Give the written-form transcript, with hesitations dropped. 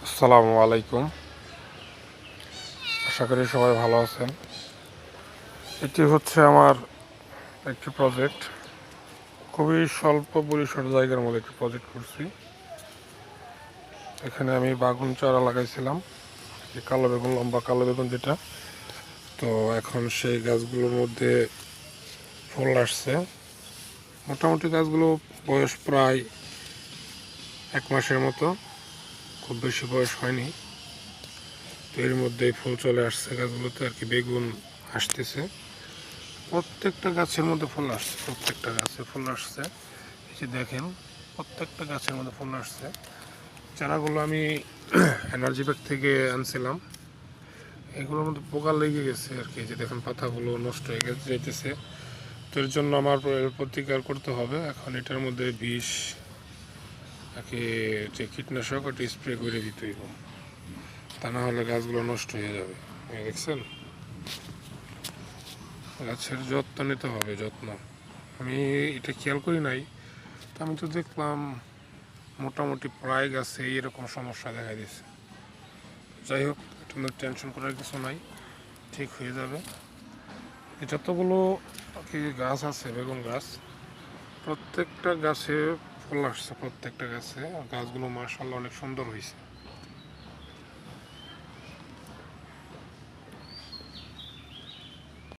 আসসালামু আলাইকুম। আশা করি সবাই ভালো আছেন। এটি হচ্ছে আমার একটি প্রজেক্ট। খুবই স্বল্প পরিসর জায়গার মধ্যে একটি প্রজেক্ট করছি। এখানে আমি বাগুন চারা লাগাইছিলাম, এই কালো বেগুন, লম্বা কালো বেগুন যেটা। তো এখন সেই গাছগুলোর মধ্যে ফুল আসছে। মোটামুটি গাছগুলো বয়স প্রায় 1 মাসের মতো, খুব বেশি বয়স হয়নি। তো এর মধ্যেই ফুল চলে আসছে গাছগুলোতে, আর কি বেগুন আসতেছে। প্রত্যেকটা গাছের মধ্যে ফুল আসছে, প্রত্যেকটা গাছে ফুল আসছে। এই যে দেখেন, প্রত্যেকটা গাছের মধ্যে ফুল আসছে। চারাগুলো আমি এনার্জি ব্যাগ থেকে আনছিলাম। এগুলোর মধ্যে পোকা লেগে গেছে আর কি। যে দেখেন পাতাগুলো নষ্ট হয়ে যেতেছে। তো এর জন্য আমার প্রতিকার করতে হবে। এখন এটার মধ্যে বিষ আর কি, যে কীটনাশক, ওটা স্প্রে করে দিতে হইব, তা না হলে গাছগুলো নষ্ট হয়ে যাবে। দেখছেন, গাছের যত্ন নিতে হবে, যত্ন। আমি এটা খেয়াল করি নাই, তো আমি তো দেখলাম মোটামুটি প্রায় গাছে এরকম সমস্যা দেখা দিয়েছে। যাই হোক, এটা টেনশন করার কিছু নাই, ঠিক হয়ে যাবে। যতগুলো কি গাছ আছে, বেগুন গাছ, প্রত্যেকটা গাছে ফুল আসছে, প্রত্যেকটা গাছে। আর গাছগুলো মাশাআল্লাহ অনেক সুন্দর হয়েছে।